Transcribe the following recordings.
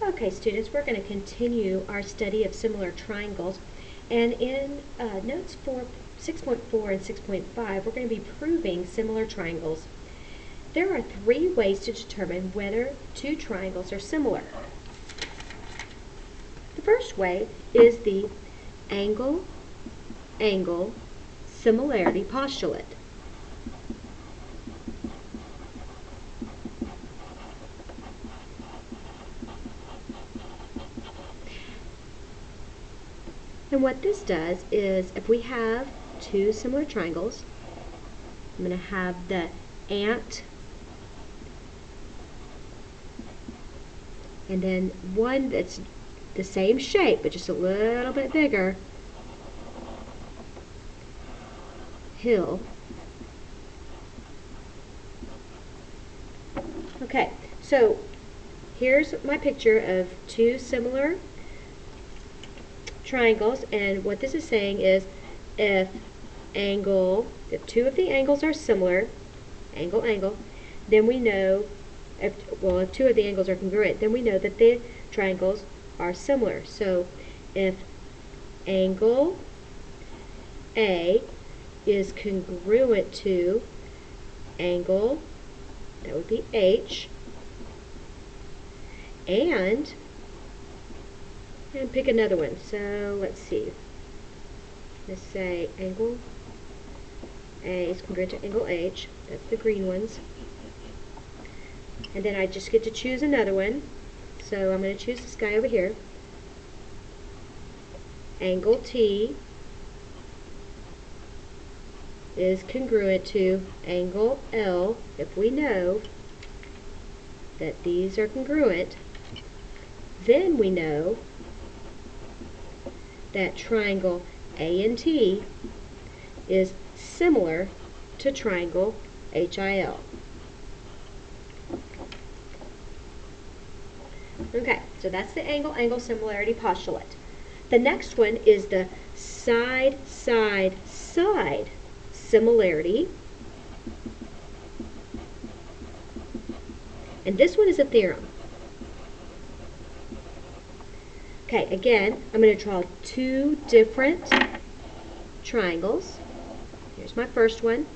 Okay, students, we're going to continue our study of similar triangles. And in notes 6.4 and 6.5, we're going to be proving similar triangles. There are three ways to determine whether two triangles are similar. The first way is the angle-angle similarity postulate. And what this does is, if we have two similar triangles, I'm going to have the ant and then one that's the same shape but just a little bit bigger, hill. Okay, so here's my picture of two similar triangles, and what this is saying is if two of the angles are similar, angle, then we know, if two of the angles are congruent, then we know that the triangles are similar. So if angle A is congruent to angle, that would be H, and pick another one. So let's see. Let's say angle A is congruent to angle H. That's the green ones. And then I just get to choose another one. So I'm going to choose this guy over here. Angle T is congruent to angle L. If we know that these are congruent, then we know that triangle ANT is similar to triangle HIL. Okay, so that's the angle-angle similarity postulate. The next one is the side-side-side similarity. And this one is a theorem. Okay, again, I'm going to draw two different triangles. Here's my first one.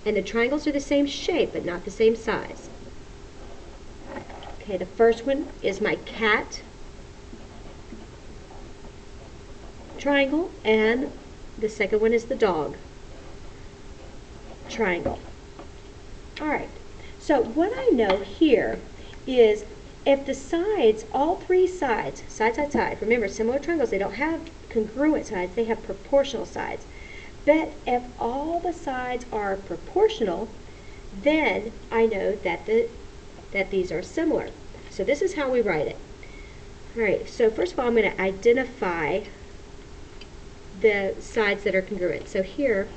And the triangles are the same shape, but not the same size. Okay, the first one is my cat triangle, and the second one is the dog triangle. Alright, so what I know here is if the sides, all three sides, side, remember similar triangles, they don't have congruent sides, they have proportional sides. But if all the sides are proportional, then I know that these are similar. So this is how we write it. Alright, so first of all I'm going to identify the sides that are congruent. So here,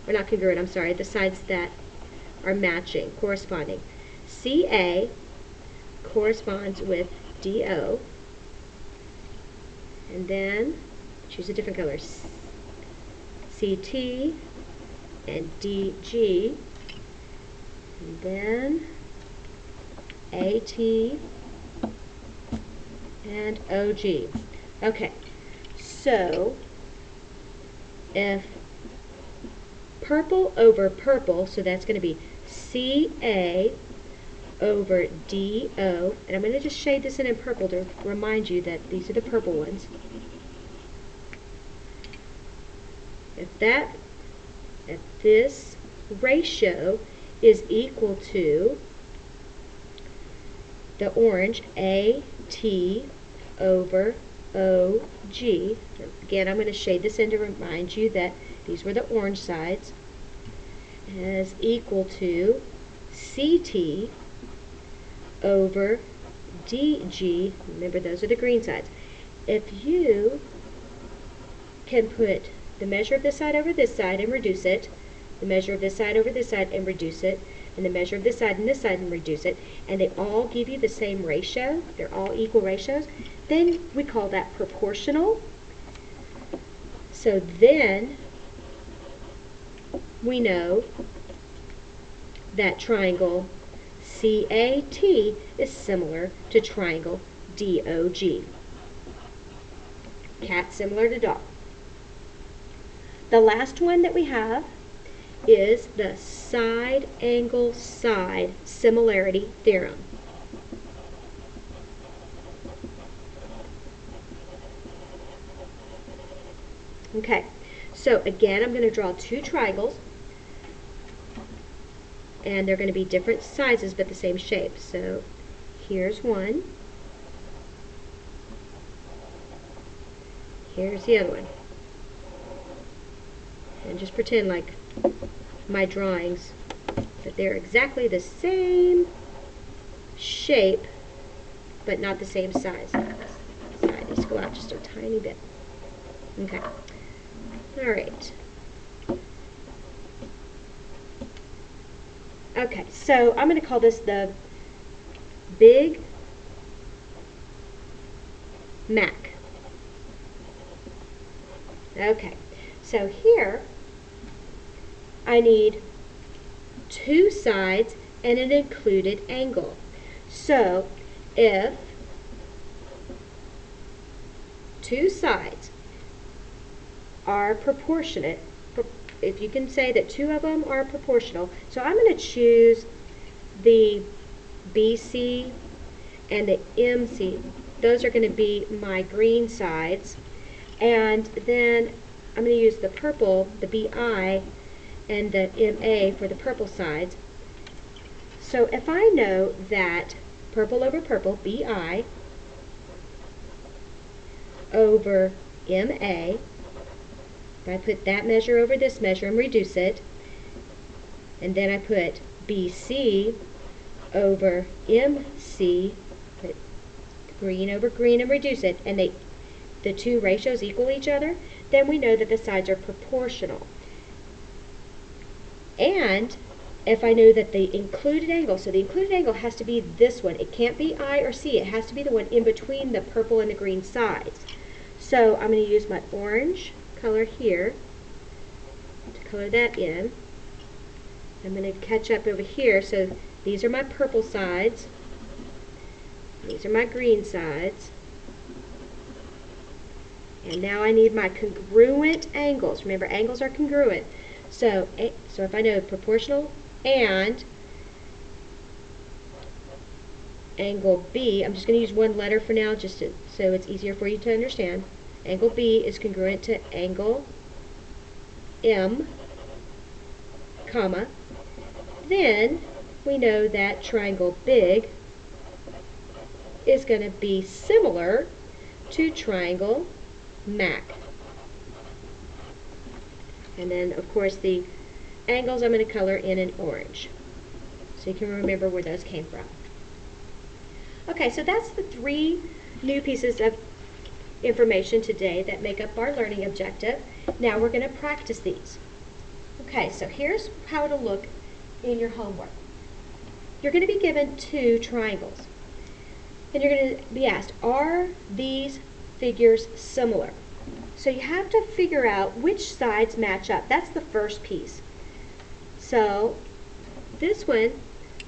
or not congruent, I'm sorry, the sides that are matching, corresponding. CA corresponds with DO, and then choose a different color, CT and DG, and then AT and OG. Okay, so if purple over purple, so that's going to be CA over DO, and I'm going to just shade this in purple to remind you that these are the purple ones. If this ratio is equal to the orange, AT over OG, again I'm going to shade this in to remind you that these were the orange sides, is equal to CT over DG, remember those are the green sides. If you can put the measure of this side over this side and reduce it, the measure of this side over this side and reduce it, and the measure of this side and this side and reduce it, and they all give you the same ratio, they're all equal ratios, then we call that proportional. So then we know that triangle CAT is similar to triangle D-O-G. Cat, similar to dog. The last one that we have is the side angle side similarity theorem. Okay, so again, I'm going to draw two triangles, and they're going to be different sizes but the same shape. So here's one. Here's the other one. And just pretend like my drawings that they're exactly the same shape but not the same size. So I just go out just a tiny bit. Okay. Alright. Okay, so I'm going to call this the Big Mac. Okay, so here I need two sides and an included angle. So if two sides are proportionate, if you can say that two of them are proportional, so I'm going to choose the BC and the MC. Those are going to be my green sides. And then I'm going to use the purple, the BI, and the MA for the purple sides. So if I know that purple over purple, BI, over MA, if I put that measure over this measure and reduce it, and then I put BC over MC, put green over green and reduce it, and the two ratios equal each other, then we know that the sides are proportional. And if I know that the included angle, so the included angle has to be this one. It can't be I or C. It has to be the one in between the purple and the green sides. So I'm going to use my orange color here to color that in. I'm going to catch up over here. So these are my purple sides. These are my green sides. And now I need my congruent angles. Remember, angles are congruent. So if I know proportional and angle B, I'm just going to use one letter for now just so it's easier for you to understand. Angle B is congruent to angle M, comma. Then we know that triangle big is going to be similar to triangle Mac. And then, of course, the angles I'm going to color in an orange, so you can remember where those came from. Okay, so that's the three new pieces of information today that make up our learning objective. Now we're going to practice these. Okay, so here's how it'll look in your homework. You're going to be given two triangles, and you're going to be asked, are these figures similar? So you have to figure out which sides match up. That's the first piece. So this one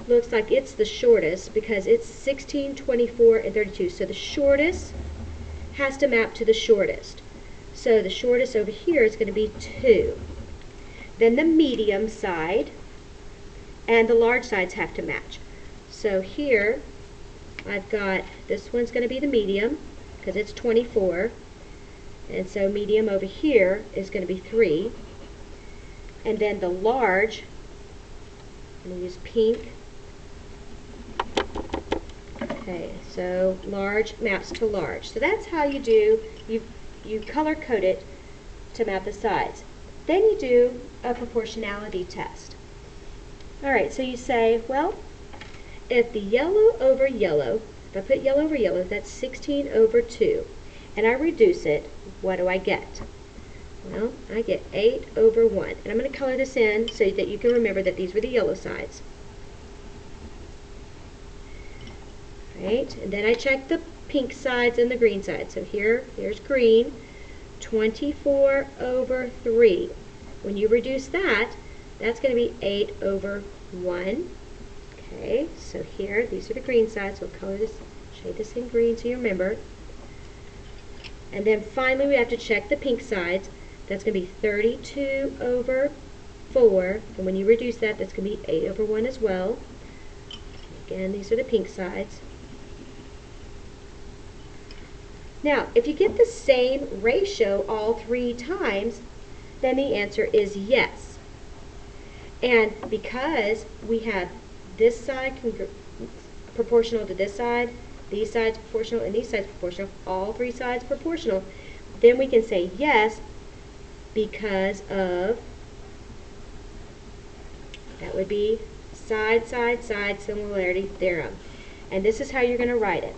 looks like it's the shortest because it's 16, 24, and 32. So the shortest has to map to the shortest. So the shortest over here is going to be 2. Then the medium side and the large sides have to match. So here I've got, this one's going to be the medium because it's 24. And so medium over here is going to be 3. And then the large, I'm going to use pink. Okay, so large maps to large. So that's how you do, you color code it to map the sides. Then you do a proportionality test. Alright, so you say, well, if the yellow over yellow, if I put yellow over yellow, that's 16 over 2. And I reduce it, what do I get? Well, I get 8 over 1. And I'm going to color this in so that you can remember that these were the yellow sides. Right? And then I check the pink sides and the green sides. So here's green, 24 over 3. When you reduce that, that's going to be 8 over 1. Okay, so here, these are the green sides. We'll color this Shade this in green so you remember. And then finally we have to check the pink sides. That's going to be 32 over 4. And when you reduce that, that's going to be 8 over 1 as well. Again, these are the pink sides. Now, if you get the same ratio all 3 times, then the answer is yes. And because we have this side proportional to this side, these sides proportional, and these sides proportional, all 3 sides proportional, then we can say yes because of, that would be side, side, side similarity theorem. And this is how you're going to write it.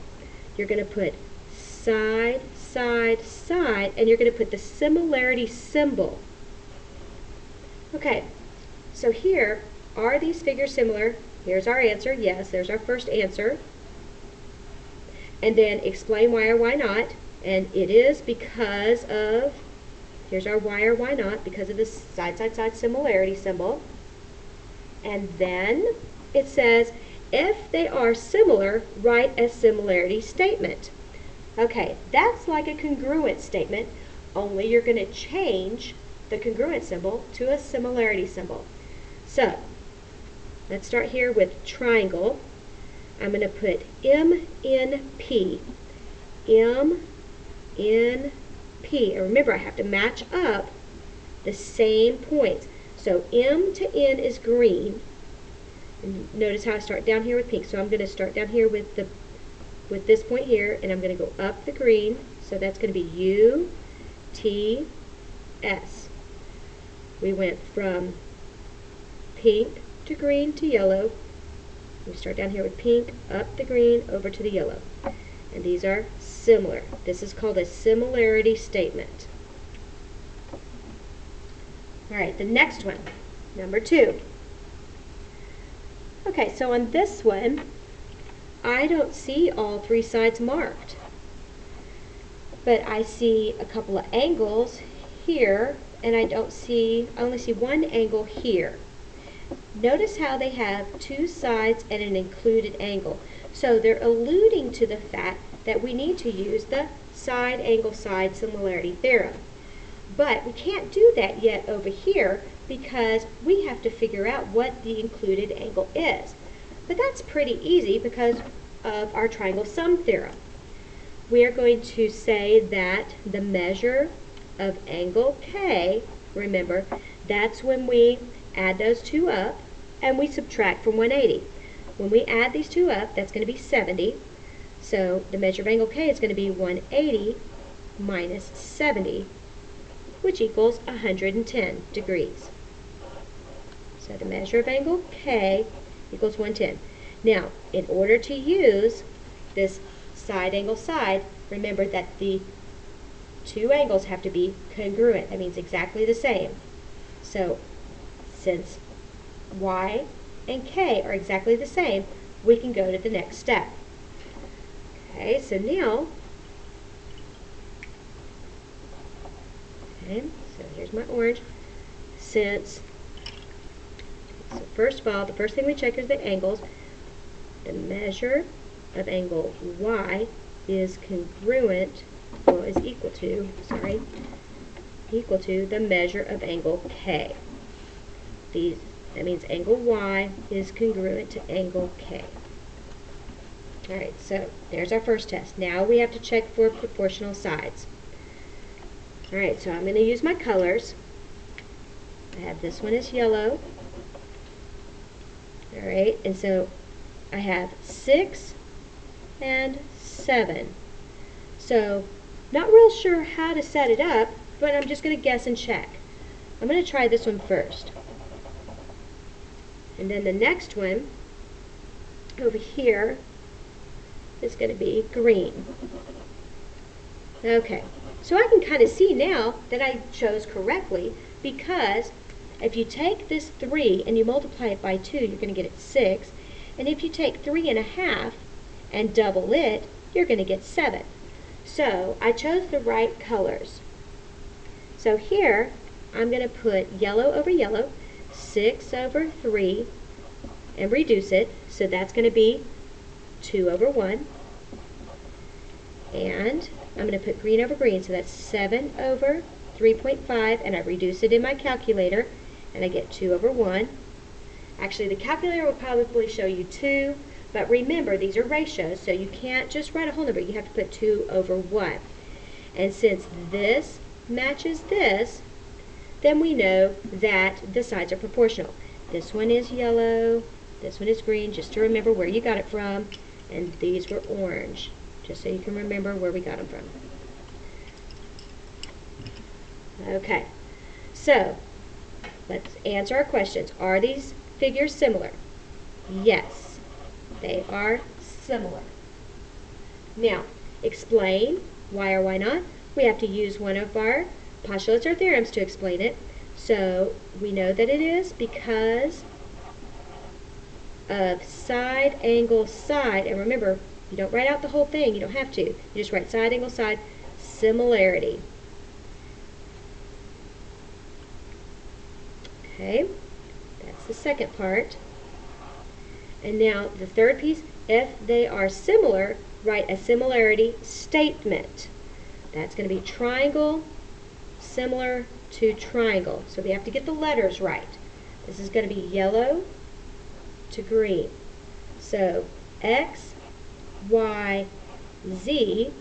You're going to put side, side, side, and you're going to put the similarity symbol. Okay, so here, are these figures similar? Here's our answer, yes, there's our first answer. And then explain why or why not. And it is because of, here's our why or why not, because of the side, side, side similarity symbol. And then it says, if they are similar, write a similarity statement. Okay, that's like a congruent statement, only you're going to change the congruent symbol to a similarity symbol. So, let's start here with triangle. I'm going to put MNP. MNP. And remember, I have to match up the same points. So M to N is green. And notice how I start down here with pink. So I'm going to start down here with this point here, and I'm going to go up the green. So that's going to be U, T, S. We went from pink to green to yellow. We start down here with pink, up the green, over to the yellow. And these are similar. This is called a similarity statement. All right, the next one, number 2. Okay, so on this one, I don't see all 3 sides marked. But I see a couple of angles here, and I only see one angle here. Notice how they have 2 sides and an included angle. So they're alluding to the fact that we need to use the side angle side similarity theorem. But we can't do that yet over here because we have to figure out what the included angle is. But that's pretty easy because of our triangle sum theorem. We are going to say that the measure of angle K, remember, that's when we add those 2 up and we subtract from 180. When we add these 2 up, that's going to be 70. So the measure of angle K is going to be 180 minus 70, which equals 110 degrees. So the measure of angle K equals 110. Now, in order to use this side angle side, remember that the 2 angles have to be congruent. That means exactly the same. So, since Y and K are exactly the same, we can go to the next step. Okay, so now, so here's my orange. So first of all, the first thing we check is the angles. The measure of angle Y is congruent, well, is equal to the measure of angle K. That means angle Y is congruent to angle K. Alright, so there's our first test. Now we have to check for proportional sides. Alright, so I'm going to use my colors. I have this one as yellow. Alright, and so I have 6 and 7. So, not real sure how to set it up, but I'm just going to guess and check. I'm going to try this one first. And then the next one, over here, is going to be green. Okay, so I can kind of see now that I chose correctly, because if you take this 3 and you multiply it by 2, you're going to get it 6. And if you take 3.5 and double it, you're going to get 7. So I chose the right colors. So here, I'm going to put yellow over yellow, 6 over 3, and reduce it. So that's going to be 2 over 1. And I'm going to put green over green, so that's 7 over 3.5, and I reduce it in my calculator, and I get 2 over 1. Actually, the calculator will probably show you 2, but remember, these are ratios, so you can't just write a whole number. You have to put 2 over 1. And since this matches this, then we know that the sides are proportional. This one is yellow, this one is green, just to remember where you got it from, and these were orange, just so you can remember where we got them from. Okay, so let's answer our questions. Are these figures similar? Yes, they are similar. Now, explain why or why not. We have to use one of our postulates or theorems to explain it. So we know that it is because of side, angle, side. And remember, you don't write out the whole thing. You don't have to. You just write side, angle, side, similarity. Okay, that's the second part. And now the third piece, if they are similar, write a similarity statement. That's going to be triangle similar to triangle. So we have to get the letters right. This is going to be yellow to green. So X, Y, Z,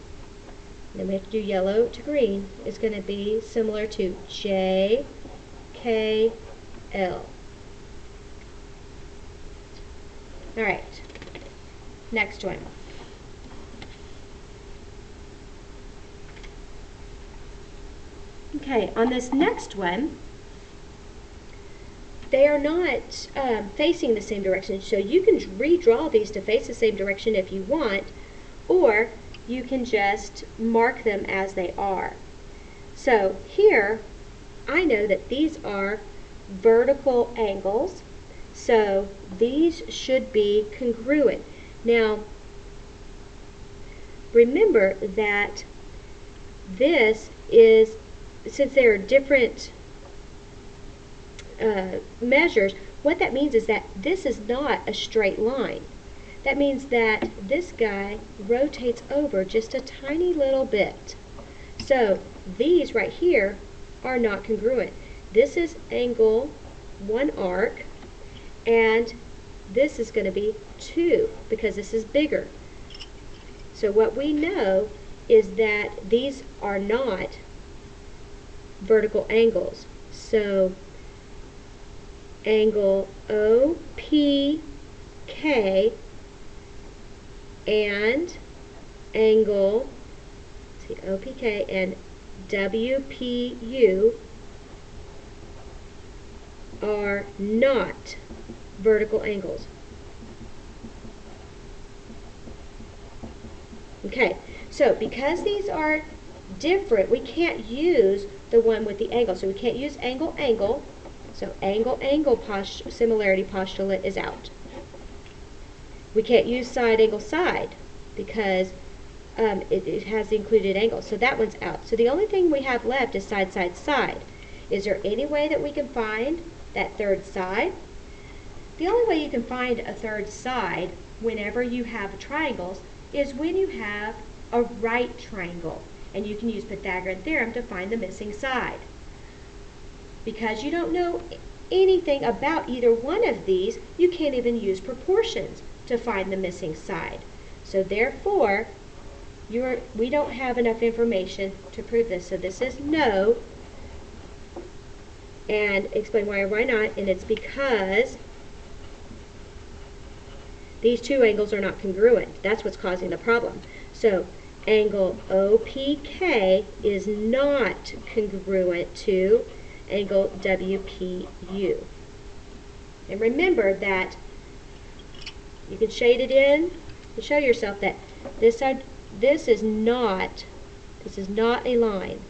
then we have to do yellow to green, is going to be similar to J, K, L. All right, next one. Okay, on this next one, they are not facing the same direction, so you can redraw these to face the same direction if you want, or you can just mark them as they are. So here, I know that these are vertical angles, so these should be congruent. Now, remember that this is, since there are different measures, what that means is that this is not a straight line. That means that this guy rotates over just a tiny little bit. So these right here are not congruent. This is angle 1 arc, and this is going to be 2 because this is bigger. So what we know is that these are not vertical angles. So angle OPK and angle, OPK and WPU are not vertical angles. Okay, so because these are different, we can't use the one with the angle. So we can't use angle, angle. So angle, angle similarity postulate is out. We can't use side, angle, side because it has the included angle. So that one's out. So the only thing we have left is side, side, side. Is there any way that we can find that third side? The only way you can find a third side whenever you have triangles is when you have a right triangle, and you can use Pythagorean theorem to find the missing side. Because you don't know anything about either one of these, you can't even use proportions to find the missing side. So therefore, we don't have enough information to prove this. So this is no, and explain why or why not, and it's because these two angles are not congruent. That's what's causing the problem. So angle OPK is not congruent to angle WPU. And remember that you can shade it in to show yourself that this side, this is not a line.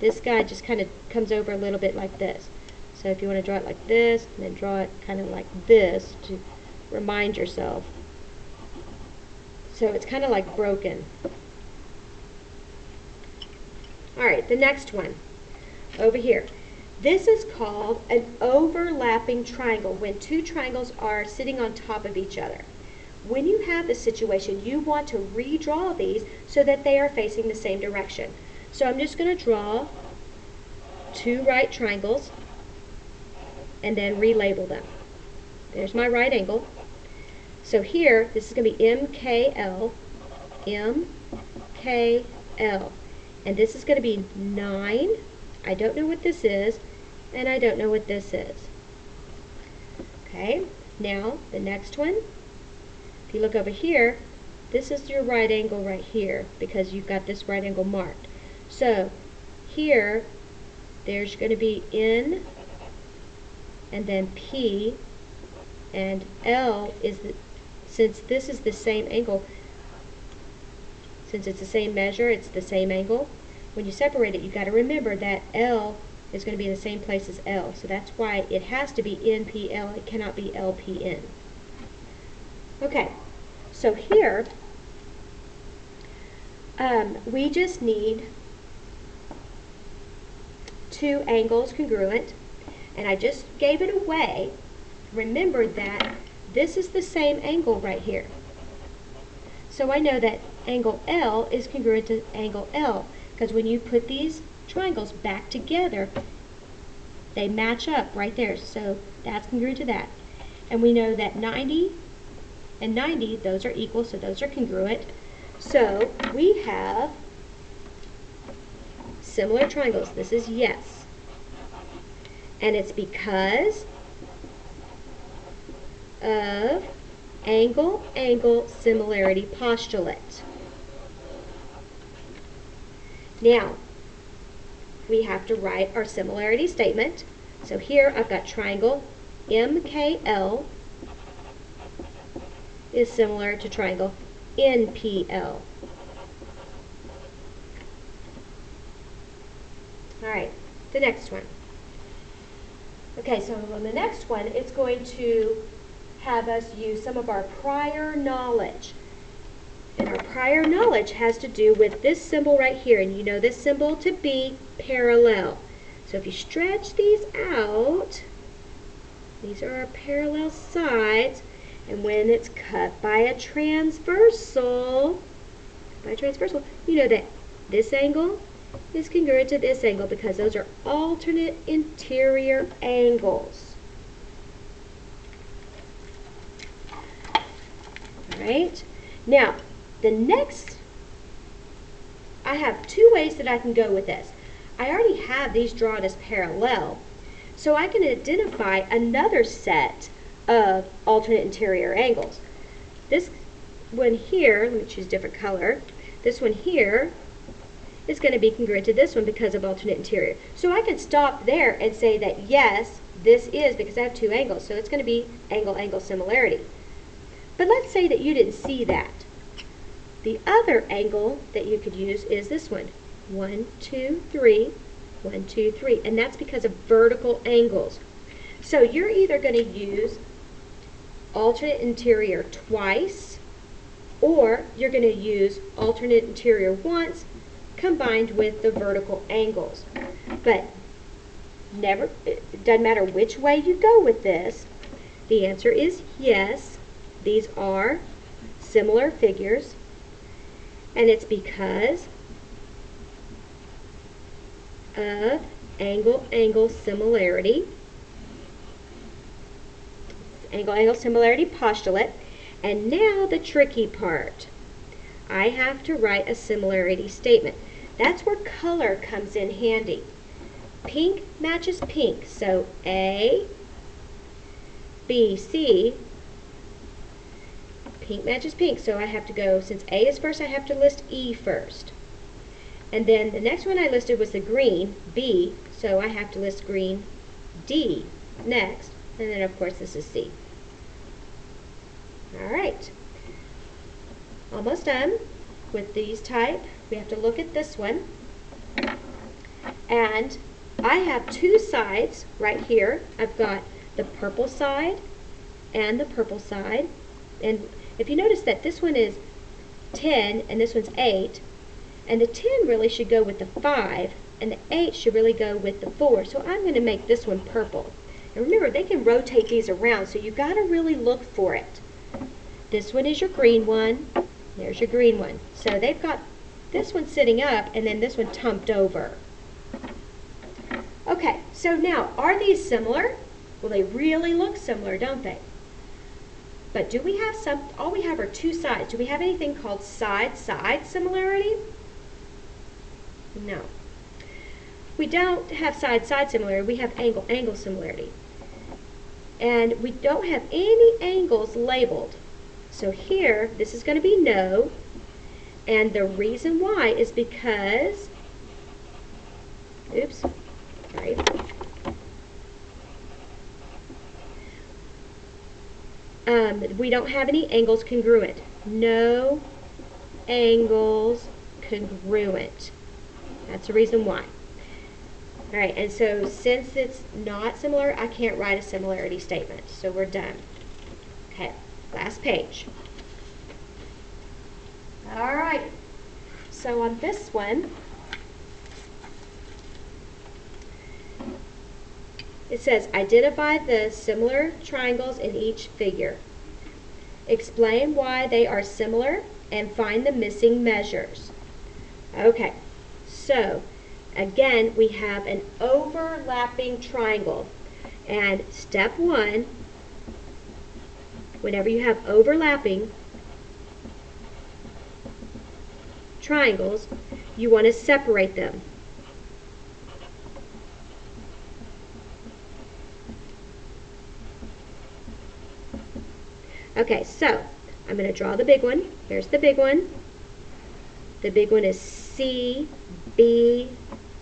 This guy just kind of comes over a little bit like this. So if you want to draw it like this, and then draw it kind of like this to remind yourself. So it's kind of like broken. Alright, the next one. Over here. This is called an overlapping triangle, when two triangles are sitting on top of each other. when you have this situation, you want to redraw these so that they are facing the same direction. So I'm just going to draw two right triangles and then relabel them. There's my right angle. So here, this is going to be MKL, MKL. And this is going to be 9. I don't know what this is, and I don't know what this is. Okay, now the next one. If you look over here, this is your right angle right here because you've got this right angle marked. So here, there's going to be N and then P, and L is the, since this is the same angle, since it's the same measure, it's the same angle. When you separate it, you've got to remember that L is going to be in the same place as L. So that's why it has to be NPL. It cannot be LPN. Okay, so here we just need two angles congruent, and I just gave it away. Remember that this is the same angle right here. So I know that angle L is congruent to angle L, because when you put these triangles back together, they match up right there. So that's congruent to that. And we know that 90 and 90, those are equal, so those are congruent. So we have similar triangles. This is yes. And it's because of angle-angle similarity postulate. Now, we have to write our similarity statement. So here I've got triangle MKL is similar to triangle NPL. Alright, the next one. Okay, so on the next one, it's going to have us use some of our prior knowledge. And our prior knowledge has to do with this symbol right here. And you know this symbol to be parallel. So if you stretch these out, these are our parallel sides. And when it's cut by a transversal, you know that this angle is congruent to this angle because those are alternate interior angles. Alright, now the next, I have two ways that I can go with this. I already have these drawn as parallel, so I can identify another set of alternate interior angles. This one here, let me choose a different color, this one here is going to be congruent to this one because of alternate interior. So I can stop there and say that yes, this is, because I have two angles, so it's going to be angle-angle similarity. But let's say that you didn't see that. The other angle that you could use is this one. 1, 2, 3, 1, 2, 3. And that's because of vertical angles. So you're either going to use alternate interior twice, or you're going to use alternate interior once combined with the vertical angles. But never, it doesn't matter which way you go with this. The answer is yes. These are similar figures, and it's because of angle-angle similarity, angle-angle similarity postulate. And now the tricky part. I have to write a similarity statement. That's where color comes in handy. Pink matches pink, so A, B, C, pink matches pink, so I have to go, since A is first, I have to list E first. And then the next one I listed was the green, B, so I have to list green, D, next, and then of course this is C. Alright, almost done with these type. We have to look at this one, and I have two sides right here. I've got the purple side and the purple side, and if you notice that this one is 10 and this one's 8, and the 10 really should go with the 5 and the 8 should really go with the 4, so I'm going to make this one purple. And remember, they can rotate these around, so you've got to really look for it. This one is your green one. There's your green one. So they've got this one sitting up and then this one tumped over. Okay, so now, are these similar? Well, they really look similar, don't they? But do we have all we have are two sides. Do we have anything called side-side similarity? No. We don't have side-side similarity, we have angle-angle similarity. And we don't have any angles labeled. So here, this is going to be no. And the reason why is because, oops, sorry. We don't have any angles congruent. No angles congruent. That's the reason why. All right, and so since it's not similar, I can't write a similarity statement. So we're done. Okay, last page. All right, so on this one, it says, identify the similar triangles in each figure. Explain why they are similar and find the missing measures. Okay, so again, we have an overlapping triangle. And step one, whenever you have overlapping triangles, you want to separate them. Okay, so I'm going to draw the big one. Here's the big one. The big one is CBA.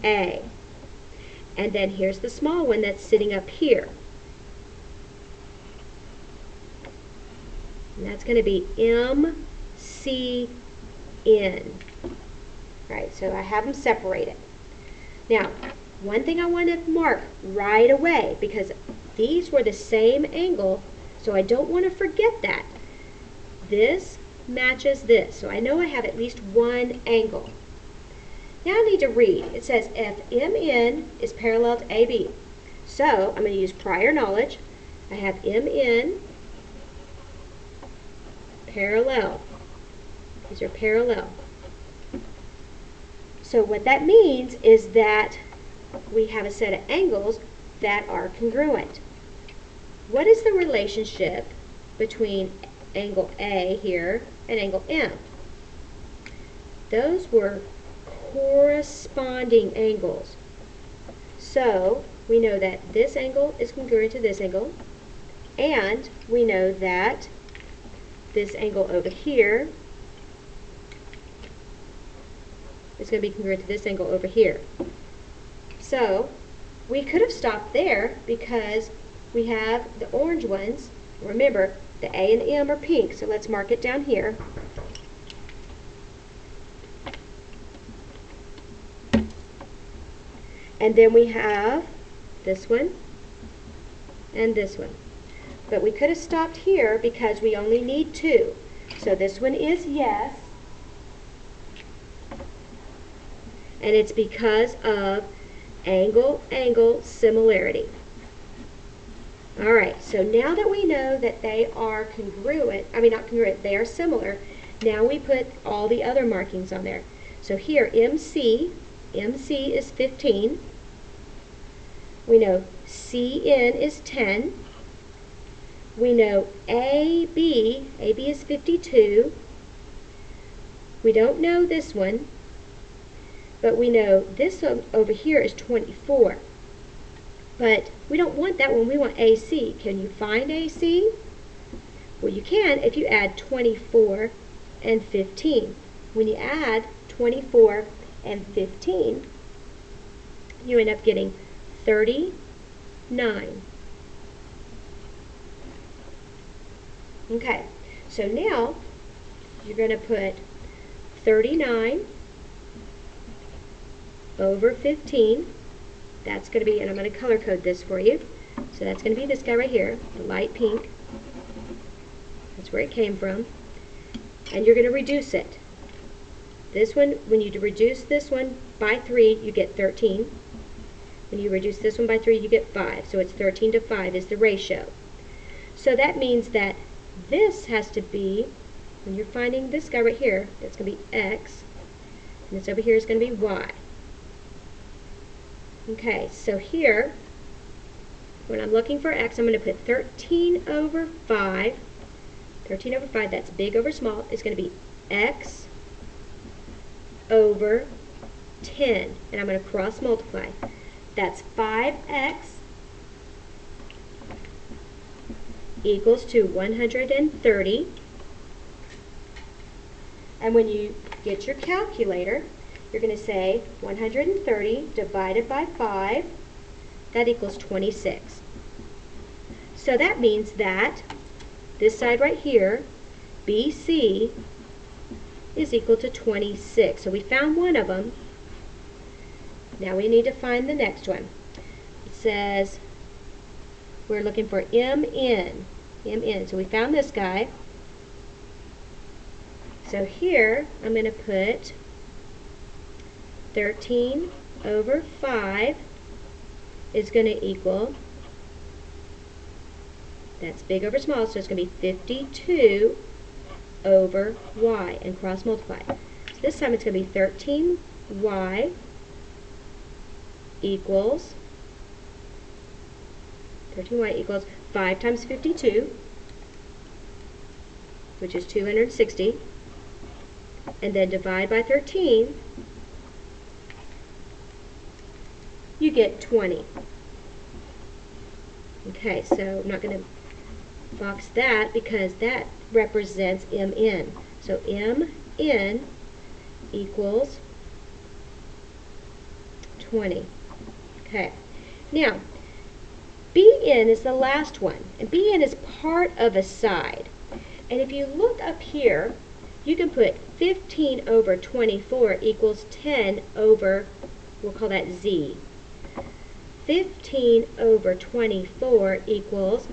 And then here's the small one that's sitting up here. And that's going to be MCN. Right, so I have them separated. Now, one thing I want to mark right away, because these were the same angle, so I don't want to forget that. This matches this, so I know I have at least one angle. Now I need to read. It says if MN is parallel to AB. So I'm going to use prior knowledge. I have MN parallel. These are parallel. So what that means is that we have a set of angles that are congruent. What is the relationship between angle A here and angle M? Those were corresponding angles. So we know that this angle is congruent to this angle, and we know that this angle over here is going to be congruent to this angle over here. So we could have stopped there because we have the orange ones. Remember, the A and the M are pink, so let's mark it down here. And then we have this one and this one. But we could have stopped here because we only need two. So this one is yes. And it's because of angle-angle similarity. All right, so now that we know that they are congruent, not congruent, they are similar, now we put all the other markings on there. So here, MC is 15. We know CN is 10. We know AB is 52. We don't know this one, but we know this one over here is 24. But we don't want that one, we want AC. Can you find AC? Well, you can if you add 24 and 15. When you add 24 and 15, you end up getting 39. Okay, so now you're going to put 39 over 15. That's going to be, and I'm going to color code this for you. So that's going to be this guy right here, the light pink. That's where it came from. And you're going to reduce it. This one, when you reduce this one by 3, you get 13. When you reduce this one by 3, you get 5. So it's 13 to 5 is the ratio. So that means that this has to be, when you're finding this guy right here, it's going to be x, and this over here is going to be y. Okay, so here, when I'm looking for x, I'm going to put 13 over 5. 13 over 5, that's big over small, is going to be x over 10. And I'm going to cross multiply. That's 5x equals to 130. And when you get your calculator, you're going to say 130 divided by 5, that equals 26. So that means that this side right here, BC, is equal to 26. So we found one of them. Now we need to find the next one. It says we're looking for MN. MN. So we found this guy. So here I'm going to put 13 over 5 is going to equal, that's big over small, so it's going to be 52 over y, and cross multiply. So this time it's going to be 13y equals 5 times 52, which is 260, and then divide by 13, you get 20. Okay, so I'm not going to box that because that represents MN. So MN equals 20. Okay, now BN is the last one, and BN is part of a side. And if you look up here, you can put 15 over 24 equals 10 over, we'll call that Z. 15 over 24 equals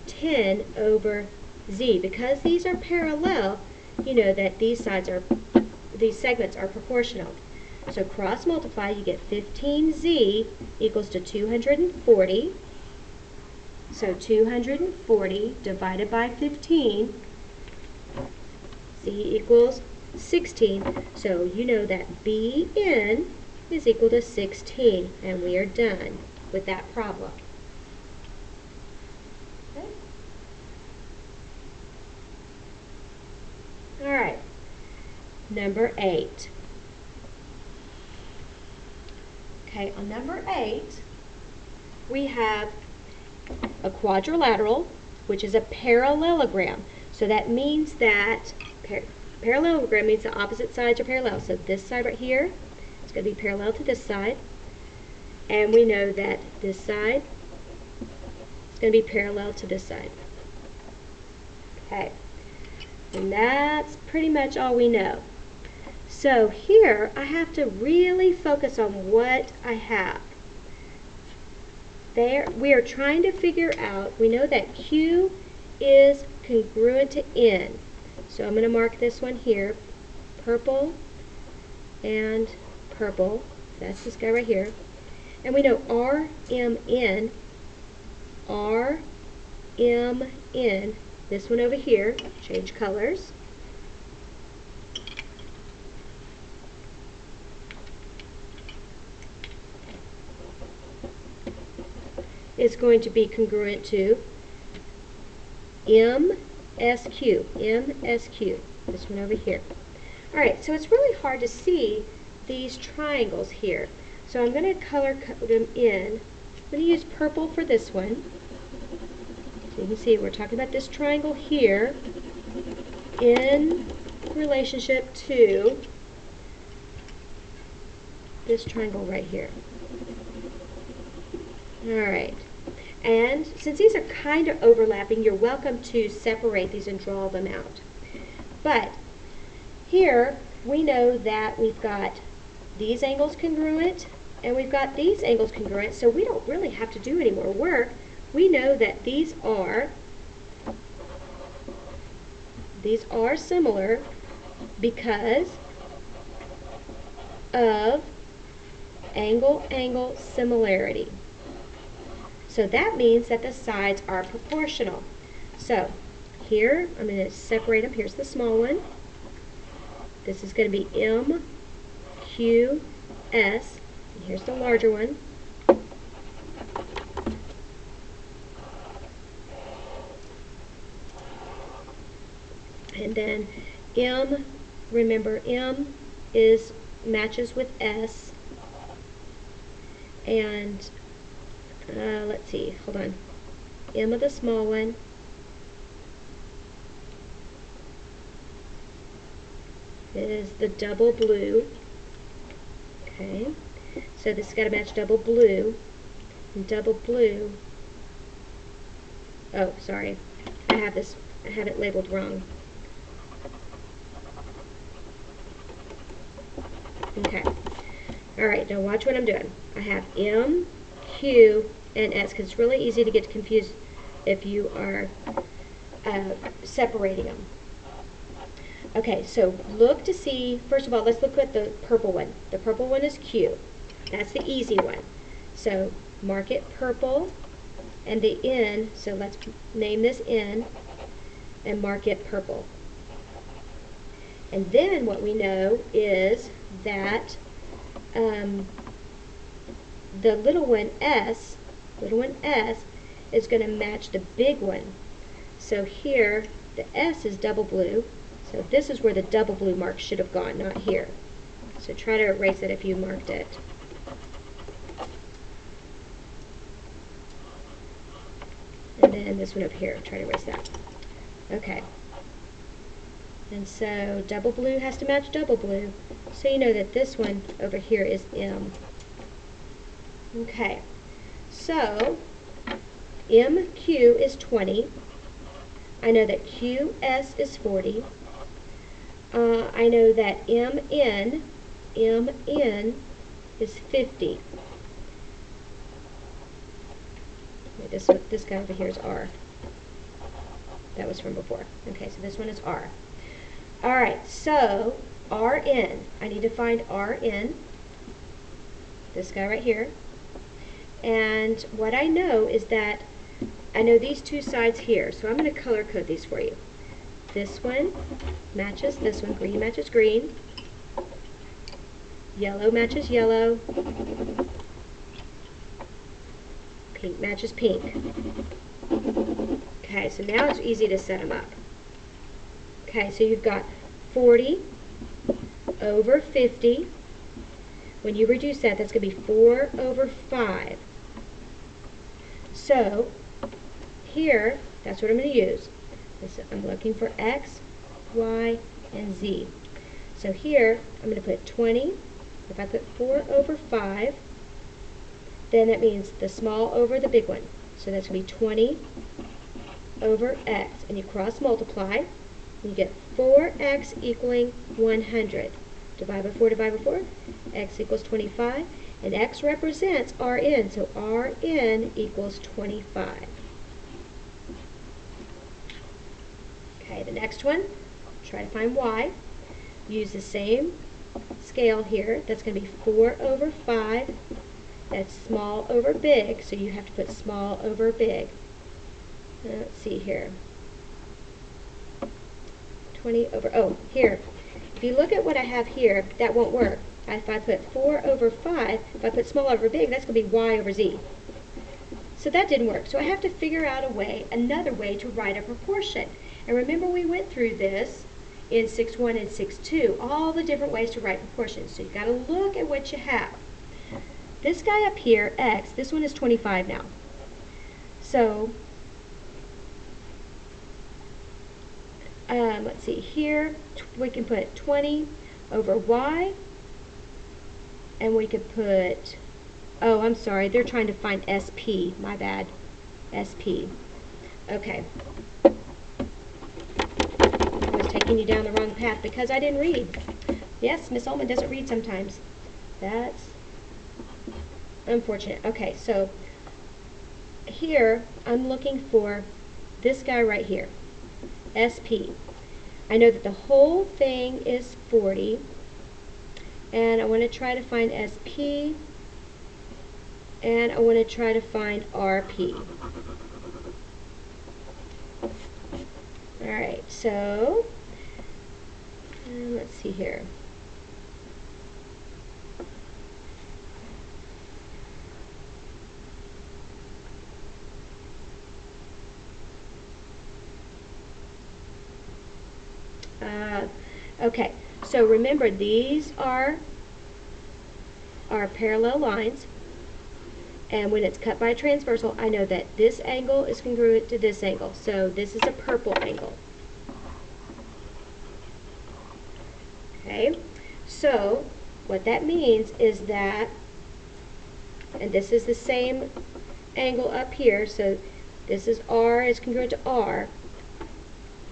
10 over Z. Because these are parallel, you know that these segments are proportional. So cross multiply, you get 15Z equals to 240. So 240 divided by 15, Z equals 16. So you know that BN is equal to 16, and we are done with that problem. Okay. All right, number 8. Okay, on number 8, we have a quadrilateral, which is a parallelogram. So that means that parallelogram means the opposite sides are parallel. So this side right here is going to be parallel to this side. And we know that this side is going to be parallel to this side. Okay. And that's pretty much all we know. So here I have to really focus on what I have. There, we are trying to figure out, we know that Q is congruent to N. So I'm going to mark this one here, purple and purple. That's this guy right here. And we know RMN, this one over here, change colors, is going to be congruent to MSQ, this one over here. All right, so it's really hard to see these triangles here. So I'm going to color code them in. I'm going to use purple for this one. So you can see we're talking about this triangle here in relationship to this triangle right here. All right. And since these are kind of overlapping, you're welcome to separate these and draw them out. But here we know that we've got these angles congruent and we've got these angles congruent, so we don't really have to do any more work. We know that these are similar because of angle-angle similarity. So that means that the sides are proportional. So here, I'm going to separate them. Here's the small one. This is going to be M, Q, S. And here's the larger one. And then M, remember M matches with S. And let's see, hold on. M of the small one is the double blue. Okay, so this has got to match double blue. And double blue, oh, sorry, I have it labeled wrong. Okay, alright, now watch what I'm doing. I have M, Q, and S, because it's really easy to get confused if you are separating them. Okay, so look to see, first of all, let's look at the purple one. The purple one is Q. That's the easy one. So mark it purple, and the N, so let's name this N, and mark it purple. And then what we know is that the little one S is going to match the big one. So here, the S is double blue. So this is where the double blue mark should have gone, not here. So try to erase it if you marked it. And then this one up here, try to erase that. Okay. And so double blue has to match double blue. So you know that this one over here is M. Okay. So MQ is 20. I know that QS is 40. I know that MN is 50. Wait, this guy over here is R. That was from before. Okay, so this one is R. Alright, so RN. I need to find RN. This guy right here. And what I know is that I know these two sides here, so I'm going to color code these for you. This one matches this one. Green matches green. Yellow matches yellow. Pink matches pink. Okay, so now it's easy to set them up. Okay, so you've got 40 over 50. When you reduce that, that's going to be 4 over 5. So here, that's what I'm going to use. I'm looking for X, Y, and Z. So here, I'm going to put 20. If I put 4 over 5, then that means the small over the big one. So that's going to be 20 over X. And you cross multiply, and you get 4X equaling 100. Divide by 4, divide by 4. X equals 25. And X represents Rn, so Rn equals 25. Okay, the next one, try to find Y. Use the same scale here. That's going to be 4 over 5. That's small over big, so you have to put small over big. Let's see here. 20 over, oh, here. If you look at what I have here, that won't work. If I put 4 over 5, if I put small over big, that's going to be Y over Z. So that didn't work. So I have to figure out a way, another way to write a proportion. And remember we went through this in 6.1 and 6.2, all the different ways to write proportions. So you've got to look at what you have. This guy up here, X, this one is 25 now. So, let's see, here we can put 20 over Y, and we could put, oh, I'm sorry, they're trying to find SP, my bad, SP. Okay. I was taking you down the wrong path because I didn't read. Yes, Miss Ollmann doesn't read sometimes. That's unfortunate. Okay, so here I'm looking for this guy right here, SP. I know that the whole thing is 40, and I want to try to find SP, and I want to try to find RP. Alright, so let's see here. Okay, so remember these are our parallel lines, and when it's cut by a transversal, I know that this angle is congruent to this angle. So this is a purple angle. Okay, so what that means is that, and this is the same angle up here, so this is R is congruent to R,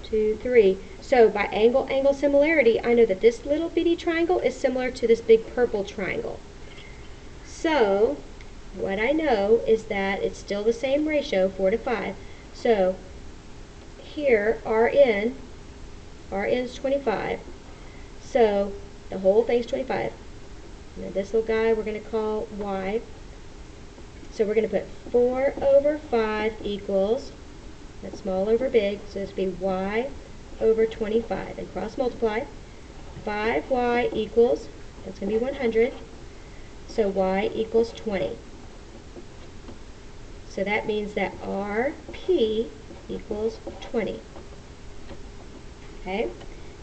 2, 3. So by angle similarity, I know that this little bitty triangle is similar to this big purple triangle. So what I know is that it's still the same ratio, 4 to 5. So here, RN is 25. So the whole thing's 25. Now this little guy we're going to call Y. So we're going to put 4 over 5 equals, that's small over big, so this will be Y over 25. And cross multiply. 5Y equals, that's going to be 100. So Y equals 20. So that means that RP equals 20. Okay?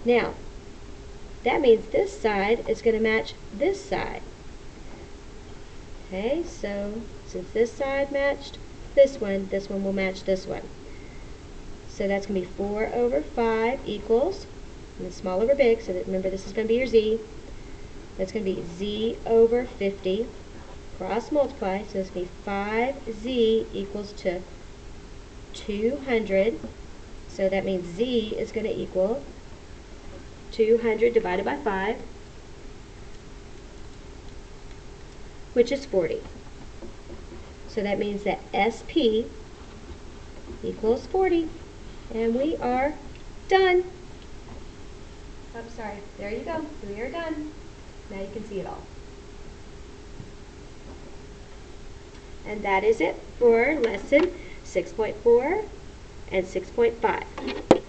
Now, that means this side is going to match this side. Okay, so since this side matched this one will match this one. So that's going to be 4 over 5 equals, and it's small over big, so that, remember this is going to be your Z. That's going to be Z over 50. Cross multiply, so it's going to be 5Z equals to 200. So that means Z is going to equal 200 divided by 5, which is 40. So that means that SP equals 40. And we are done. I'm sorry. There you go. We are done. Now you can see it all. And that is it for lesson 6.4 and 6.5.